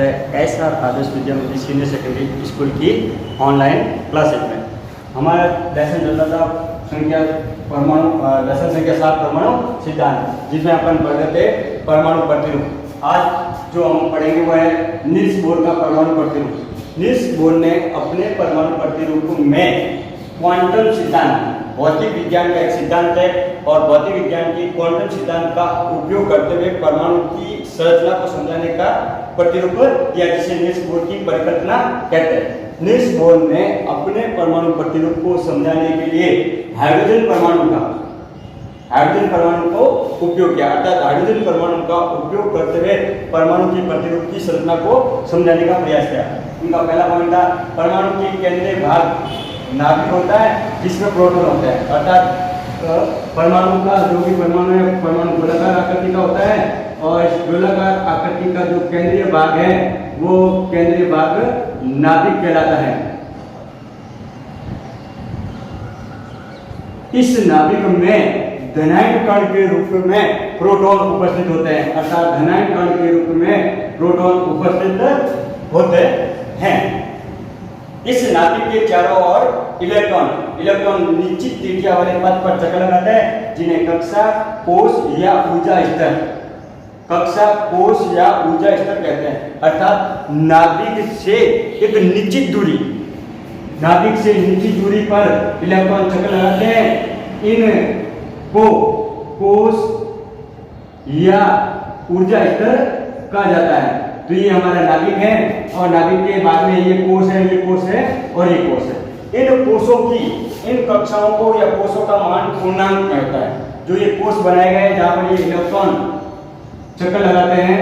है एसआर आदर्श विद्या मंदिर senior secondary school की ऑनलाइन क्लासेज में। हमारा लेसन चलता था लेसन संख्या 7 परमाणु सिद्धांत, जिसमें अपन पढ़ रहे थे परमाणु प्रतिरूप। आज जो हम पढ़ेंगे वो है नील्स बोर का परमाणु प्रतिरूप। नील्स बोर ने अपने परमाणु प्रतिरूप में क्वांटम सिद्धांत, भौतिक विज्ञान का एक सिद्धांत है, और भौतिक विज्ञान की क्वांटम सिद्धांत का उपयोग करते हुए परमाणु की संरचना को समझाने का प्रतिरूप दिया, जिसे नील्स बोर की परिकल्पना कहते हैं। नील्स बोर ने अपने परमाणु प्रतिरूप को समझाने के लिए हाइड्रोजन परमाणु को उपयोग किया, अर्थात हाइड्रोजन परमाणु का उपयोग करते हुए परमाणु की प्रतिरूप की संरचना को समझाने का प्रयास किया। उनका पहला पॉइंट था परमाणु के केंद्रीय भाग नाभिक होता है, जिसमें प्रोटॉन होता है, अर्थात परमाणु का जो भी परमाणु है परमाणु गोलाकार आकृति का होता है, और इस गोलाकार आकृति का जो केंद्रीय भाग है वो केंद्रीय भाग नाभिक कहलाता है। इस नाभिक में धनायन कण के रूप में प्रोटॉन उपस्थित होते हैं, अर्थात धनायन कण के रूप में प्रोटॉन उपस्थित होते हैं। इस नाभिक के चारों ओर इलेक्ट्रॉन निश्चित त्रिज्या वाले पथ पर चक्कर लगाते हैं, जिन्हें कक्षा, कोश या ऊर्जा स्तर कहते हैं। अर्थात नाभिक से निश्चित दूरी पर इलेक्ट्रॉन चक्कर लगाते हैं। इनको कोश या ऊर्जा स्तर कहा जाता है। तो ये हमारा नाभिक है, और नाभिक के बाद में ये कोश है और ये कोश है। इन कक्षाओं को या कोशों का मान पूर्णांक में होता है। जो ये कोश बनाए गए जहाँ पर ये इलेक्ट्रॉन चक्कर लगाते हैं,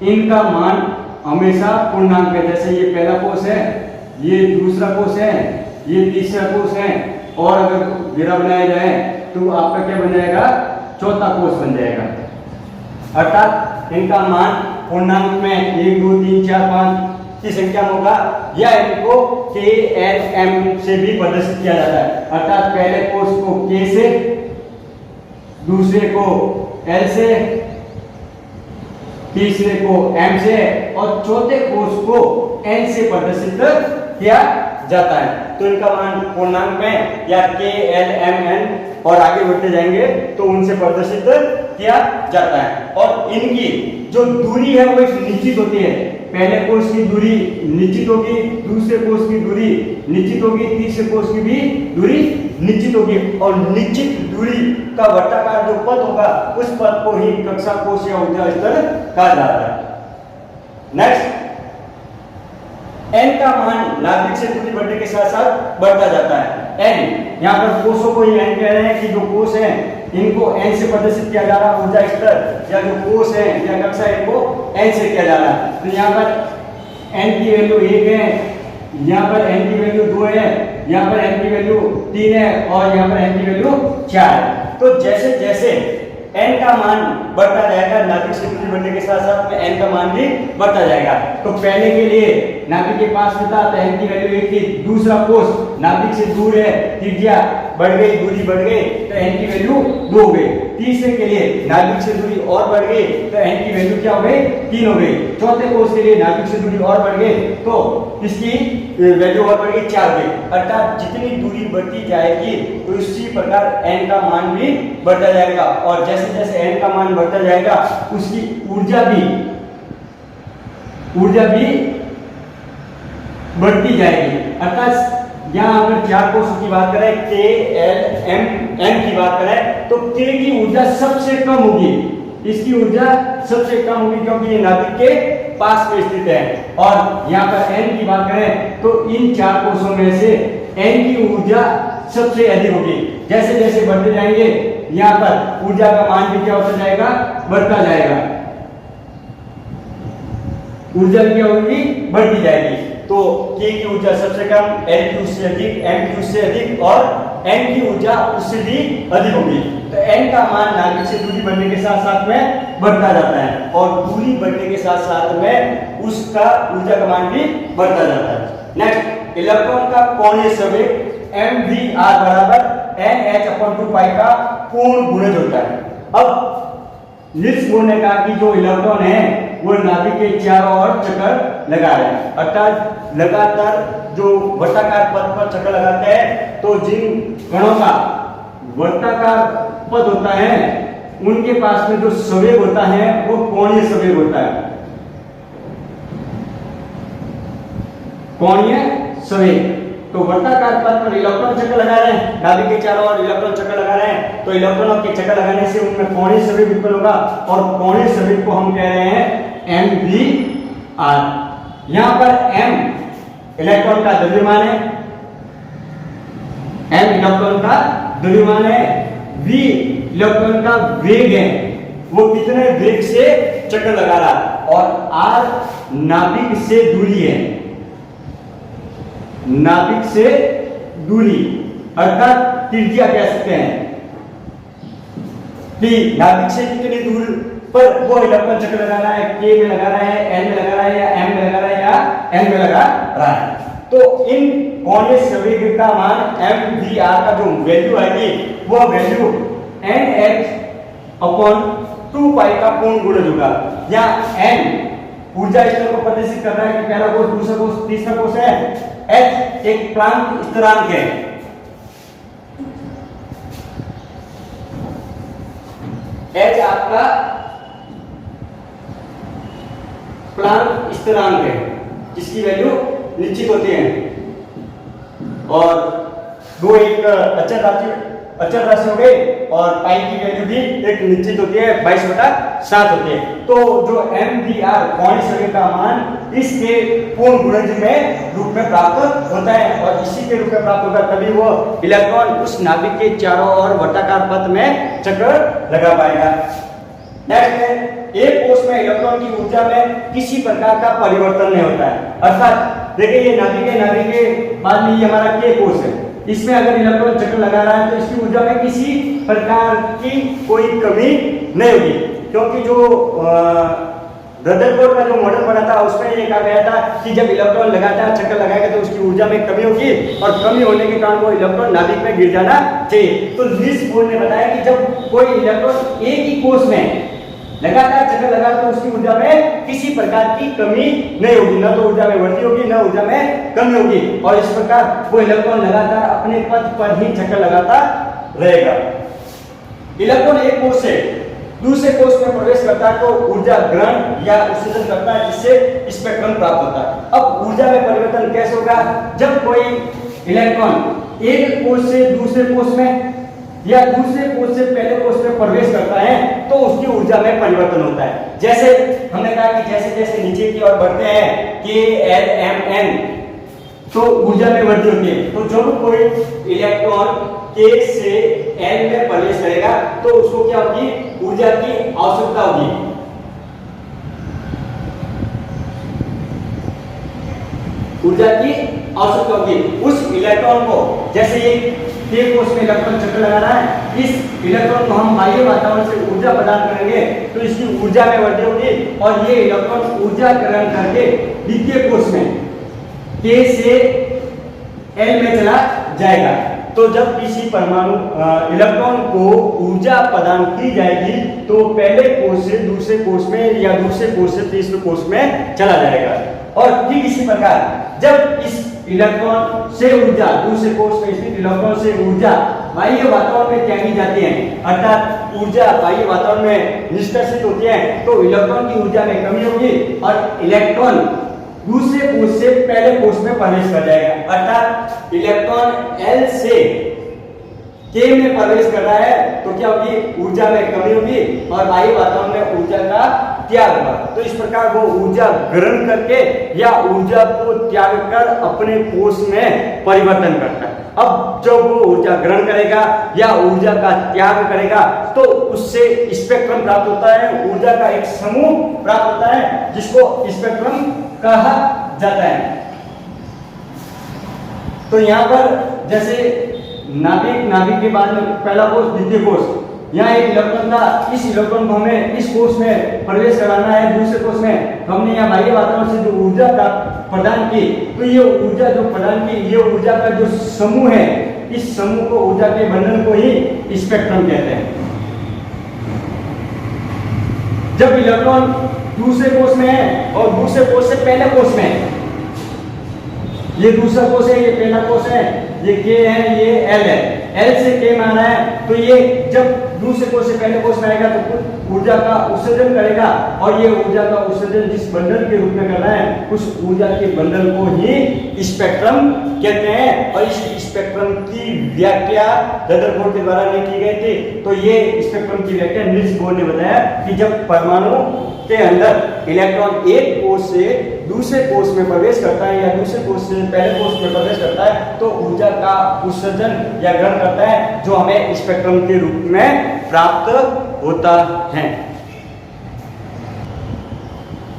इनका मान हमेशा पूर्णांक है। जैसे ये पहला कोश है, ये दूसरा कोश है, ये तीसरा कोश है, और अगर घेरा बनाया जाए तो आपका क्या बन जाएगा, चौथा कोश बन जाएगा। अर्थात इनका मान पूर्णांक में 1 2 3 4 5 की संख्या में होगा, या इनको K L M से भी प्रदर्शित किया जाता है। अर्थात पहले कोश को K से, दूसरे को L से, तीसरे को M से, और चौथे कोश को N से प्रदर्शित किया जाता है। तो इनका मान पूर्णांक में या K L M N और आगे बढ़ते जाएंगे तो उनसे प्रदर्शित किया जाता है। और इनकी जो दूरी है वो निश्चित होती है। पहले कोश की दूरी निश्चित होगी, दूसरे कोश की दूरी निश्चित होगी, तीसरे कोश की भी दूरी निश्चित होगी, और निश्चित दूरी का वर्ताकार जो पथ होगा उस पथ को ही कक्षा, कोश या ऊर्जा स्तर कहा जाता है। नेक्स्ट, n का मान नाभिक से दूरी बढ़ने के साथ साथ बढ़ता जाता है। n यहाँ पर कोशों को ही n कह रहे हैं कि जो कोश है इनको n से प्रदर्शित किया जा रहा है, ऊर्जा स्तर या जो कोश है या कक्षा इनको n से किया जा रहा है। तो यहाँ पर n की वैल्यू 1 है, यहाँ पर n की वैल्यू 2 है, यहाँ पर n की वैल्यू 3 है, और यहाँ पर n की वैल्यू 4 है। तो जैसे जैसे n का मान बढ़ता जाएगा, नाभिक से दूरी बढ़ने के साथ साथ में n का मान भी बढ़ता जाएगा। तो पहले के लिए नाभिक के पास में था तो n की वैल्यू 1 थी, दूसरा कोश नाभिक से दूर है, त्रिज्या बढ़ गई, दूरी बढ़ गई, तो n की वैल्यू 2 हो गई। तीसरे के लिए नाभिक से दूरी और बढ़ गई तो n की वैल्यू क्या हो गई, 3 हो गई। चौथे कोश के लिए नाभिक से दूरी और बढ़ गई तो इसकी वैल्यू और बढ़ गई, 4 हो गई। अर्थात जितनी दूरी बढ़ती जाएगी तो इसी प्रकार n का मान भी बढ़ता जाएगा, और जैसे जैसे n का मान बढ़ता जाएगा उसकी ऊर्जा भी बढ़ती जाएगी। अर्थात यहाँ अगर 4 कोशों की बात करें, K L M N की बात करें, तो K की ऊर्जा सबसे कम होगी, इसकी ऊर्जा सबसे कम होगी क्योंकि ये नाभिक के पास में स्थित है। और यहाँ पर N की बात करें तो इन 4 कोशों में से N की ऊर्जा सबसे अधिक होगी। जैसे जैसे बढ़ते जाएंगे यहाँ पर ऊर्जा का मान भी क्या होता जाएगा, बढ़ता जाएगा, ऊर्जा क्या होगी, बढ़ती जाएगी। तो K की ऊर्जा सबसे कम, L की उससे अधिक, M की उससे अधिक, और N की ऊर्जा उससे भी अधिक होगी। तो N का मान नाभिक से दूरी बढ़ने के साथ साथ में बढ़ता जाता है, और दूरी बढ़ने के साथ साथ में उसका ऊर्जा का मान भी बढ़ता जाता है। नेक्स्ट, इलेक्ट्रॉन का कोणीय संवेग mvr बराबर nh/2 पाई का पूर्ण गुणज होता है। अब नील्स बोर ने कहा कि जो इलेक्ट्रॉन है वो नाभिक के चारों ओर चक्कर लगा रहे हैं। अर्थात लगातार जो वर्ताकार पथ पर चक्कर लगाते हैं, तो जिन कणों का वर्ताकार पथ होता है उनके पास में जो संवेग होता है वो कोणीय संवेग होता है। कोणीय संवेग। तो वर्ताकार पथ पर इलेक्ट्रॉन चक्कर लगा रहे हैं, नाभिक के चारों ओर इलेक्ट्रॉन चक्कर लगा रहे हैं, तो इलेक्ट्रॉनों के चक्कर लगाने से उनमें कोणीय संवेग उत्पन्न होगा और कोणीय संवेग को हम कह रहे हैं mvr। यहां पर m इलेक्ट्रॉन का द्रव्यमान है, m इलेक्ट्रॉन का द्रव्यमान है, v इलेक्ट्रॉन का वेग है, वो कितने वेग से चक्कर लगा रहा है, और r नाभिक से दूरी है, नाभिक से दूरी अर्थात त्रिज्या कह सकते हैं कि नाभिक से कितनी दूर पर वो इलेक्ट्रॉन चक्कर लगा रहा है, k में लगा रहा है, n में लगा रहा है, या m में लगा रहा है, या n में लगा रहा है। तो इन कोणीय संवेग का मान mvr का जो वैल्यू आएगी वो वैल्यू nh/2π का पूर्ण गुणज होगा। या n ऊर्जा स्तर को प्रदर्शित कर रहा है कि पहला कोष, दूसरा कोष, तीसरा कोष है, h एक प्लांक स्थिरांक है, h आपका प्लांक स्थिरांक है जिसकी वैल्यू निश्चित होती है, और दो एक अचर राशि हो गई और पाई की वैल्यू भी एक निश्चित होती है, 22/7 होती है। तो जो mvr कोणीय संवेग का मान इसके पूर्ण गुणज में रूप में प्राप्त होता है, और इसी के रूप में प्राप्त होगा तभी वो इलेक्ट्रॉन उस नाभिक के चारों ओर वर्ताकार पथ में चक्कर लगा पाएगा। नेक्स्ट है, एक कोष में इलेक्ट्रॉन की ऊर्जा में किसी प्रकार का परिवर्तन नहीं होता है। अर्थात देखिए ये नाभिक के बाद में ये हमारा k कोष है, इसमें अगर इलेक्ट्रॉन चक्कर लगा रहा है तो इसकी ऊर्जा में किसी प्रकार की कोई कमी नहीं होगी, क्योंकि जो रदरफोर्ड का जो मॉडल बना था उसमें ये कहा गया था कि जब इलेक्ट्रॉन लगातार चक्कर लगाएगा तो उसकी ऊर्जा में कमी होगी, और कमी होने के कारण वो इलेक्ट्रॉन नाभिक में गिर जाना चाहिए। तो लीस बोर्ड ने बताया कि जब कोई इलेक्ट्रॉन एक ही कोष में लगातार चक्कर लगा तो उसकी ऊर्जा में किसी प्रकार की कमी नहीं होगी, न तो ऊर्जा में वृद्धि होगी न ऊर्जा में कमी होगी, और इस प्रकार वो इलेक्ट्रॉन लगातार अपने पथ पर ही चक्कर लगाता रहेगा। इलेक्ट्रॉन एक कोष से दूसरे कोष में प्रवेश करता है तो ऊर्जा ग्रहण या उत्सर्जन करता है, जिससे स्पेक्ट्रम प्राप्त होता है। अब ऊर्जा में परिवर्तन कैसे होगा? जब कोई इलेक्ट्रॉन एक कोष से दूसरे कोष में या दूसरे कोष से पहले कोष में प्रवेश करता है तो उसकी ऊर्जा में परिवर्तन होता है। जैसे हमने कहा कि जैसे जैसे नीचे की ओर बढ़ते हैं KLMN तो ऊर्जा में वृद्धि होती है। तो जब कोई इलेक्ट्रॉन K से L में प्रवेश करेगा तो उसको क्या होगी? ऊर्जा की आवश्यकता होगी। ऊर्जा की आवश्यकता होगी उस इलेक्ट्रॉन को। जैसे ये K कोष में इलेक्ट्रॉन चक्कर लगा रहा है, इस इलेक्ट्रॉन को हम बाह्य वातावरण से ऊर्जा प्रदान करेंगे तो इसकी ऊर्जा में वृद्धि होगी और ये इलेक्ट्रॉन ऊर्जा ग्रहण करके द्वितीय कोष में K से L में चला जाएगा। तो जब किसी परमाणु इलेक्ट्रॉन को ऊर्जा प्रदान की जाएगी तो पहले कोष से दूसरे कोष में या दूसरे कोष से तीसरे कोष में चला जाएगा। और ठीक इसी प्रकार जब इस इलेक्ट्रॉन से ऊर्जा दूसरे कोष में स्थित इलेक्ट्रॉन से ऊर्जा बाह्य वातावरण में त्यागी जाती है, अर्थात ऊर्जा बाह्य वातावरण में निष्कर्षित होती है, तो इलेक्ट्रॉन की ऊर्जा में कमी होगी और इलेक्ट्रॉन दूसरे कोष से पहले कोष में प्रवेश कर जाएगा। अर्थात इलेक्ट्रॉन L से K में प्रवेश कर रहा है तो क्या होगी? ऊर्जा में कमी होगी और बाह्य वातावरण में ऊर्जा का त्याग होगा। तो इस प्रकार वो ऊर्जा ग्रहण करके या ऊर्जा को त्याग कर अपने कोष में परिवर्तन करता है। अब जब वो ऊर्जा ग्रहण करेगा या ऊर्जा का त्याग करेगा तो उससे स्पेक्ट्रम प्राप्त होता है, ऊर्जा का एक समूह प्राप्त होता है जिसको स्पेक्ट्रम कहा जाता है। तो यहाँ पर जैसे नाभिक के बाद में पहला कोष द्वितीय कोष, यहाँ एक इलेक्ट्रॉन था, इस इलेक्ट्रॉन को हमें इस कोष में प्रवेश कराना है दूसरे कोष में, हमने यहाँ बाह्य वातावरण से जो ऊर्जा प्रदान की तो ये ऊर्जा जो प्रदान की ये ऊर्जा का जो समूह है इस समूह को ऊर्जा के बंधन को ही स्पेक्ट्रम कहते हैं। जब इलेक्ट्रॉन दूसरे कोष में है और दूसरे कोष से पहले कोष में है। ये दूसरा कोष है, ये पहला कोष है, ये के है, ये एल है। एल से के में आ रहा है, तो ये जब दूसरे कोष से पहले कोष में आएगा तो कुछ ऊर्जा का उत्सर्जन करेगा, और ये ऊर्जा का उत्सर्जन जिस बंडल के रूप में कर रहा है, उस ऊर्जा के बंडल को ही स्पेक्ट्रम कहते हैं। और इस स्पेक्ट्रम की व्याख्या रदरफोर्ड के द्वारा नहीं की गई थी। तो ये स्पेक्ट्रम की व्याख्या नील्स बोर ने बताया कि जब परमाणु के अंदर इलेक्ट्रॉन एक कोष से दूसरे कोष में प्रवेश करता है या दूसरे कोष से पहले कोष में प्रवेश करता है, तो ऊर्जा का उत्सर्जन या ग्रहण करता है, जो हमें स्पेक्ट्रम के रूप में प्राप्त होता है।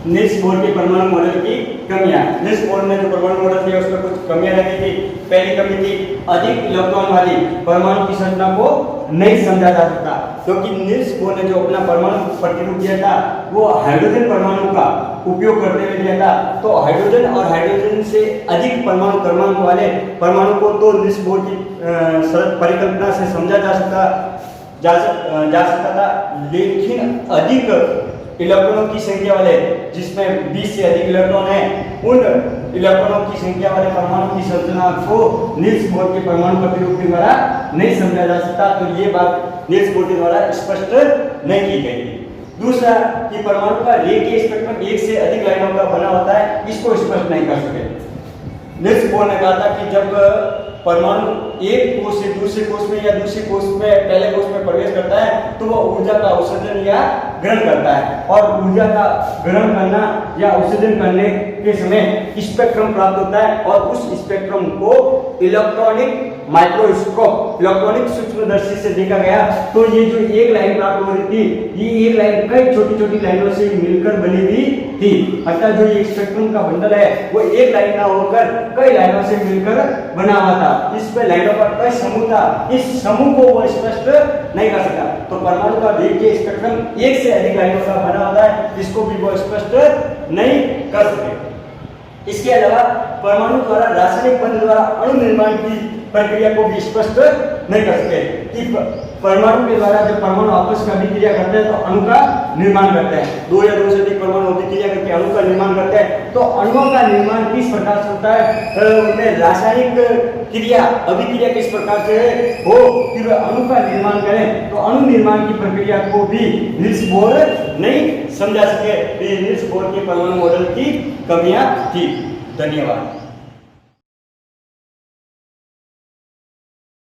नील्स बोर के परमाणु मॉडल की कमियां। नील्स बोर ने जो परमाणु मॉडल किया उसमें कुछ कमियां रखी थी। पहली कमी थी अधिक इलेक्ट्रॉन वाली परमाणु की संरचना को नहीं समझा जा सकता, क्योंकि नील्स बोर ने जो अपना परमाणु प्रतिरूप दिया था वो हाइड्रोजन परमाणु का उपयोग करते हुए दिया था। तो हाइड्रोजन और हाइड्रोजन से अधिक परमाणु क्रमांक वाले परमाणु को तो नील्स बोर की परिकल्पना से समझा जा सकता था, लेकिन अधिक इलेक्ट्रॉनों की संख्या वाले, जिसमें 20 से अधिक इलेक्ट्रॉन है, उन इलेक्ट्रॉनों की संख्या वाले परमाणु की संरचना को नील्स बोर के परमाणु प्रतिरूप के द्वारा नहीं समझा जा सकता। तो ये बात नील्स बोर के द्वारा स्पष्ट नहीं की गई। दूसरा कि परमाणु का रेखीय स्पेक्ट्रम एक से अधिक लाइनों का बना होता है, इसको स्पष्ट नहीं कर सके। नील्स बोर ने कहा था कि जब परमाणु एक कोष से दूसरे कोष में या दूसरे कोष में पहले कोष में प्रवेश करता है, तो वह ऊर्जा का उत्सर्जन या ग्रहण करता है, और ऊर्जा का ग्रहण करना या उत्सर्जन करने के समय स्पेक्ट्रम प्राप्त होता है, और उस स्पेक्ट्रम को इलेक्ट्रॉनिक माइक्रोस्कोप, इलेक्ट्रॉनिक सूक्ष्मदर्शी से देखा गया। तो ये जो एक लाइन प्राप्त हो रही थी, ये एक लाइन कई छोटी छोटी लाइनों से मिलकर बनी हुई थी। अर्थात जो ये स्पेक्ट्रम का बंडल है वो एक लाइन ना होकर कई लाइनों से मिलकर बना हुआ था। इसमें लाइनों का कई समूह था, इस समूह को वो स्पष्ट नहीं कर सका। तो परमाणु का रेखीय स्पेक्ट्रम एक से अधिक लाइनों का बना होता है, जिसको भी वो स्पष्ट नहीं कर सके। इसके अलावा परमाणु द्वारा रासायनिक बंध द्वारा अणु निर्माण की प्रक्रिया को भी स्पष्ट नहीं कर सके कि परमाणु के द्वारा जब परमाणु आपस में अभिक्रिया करते हैं तो अणु का निर्माण करते हैं। दो या दो से अधिक परमाणु अभिक्रिया करके अणु का निर्माण करते हैं। तो अणुओं का निर्माण किस प्रकार से होता है, उनमें रासायनिक क्रिया अभिक्रिया किस प्रकार से हो, फिर अणु का निर्माण करें, तो अणु निर्माण की प्रक्रिया को भी नील्स बोर नहीं समझा सके। नील्स बोर के परमाणु मॉडल की कमियां थी। धन्यवाद।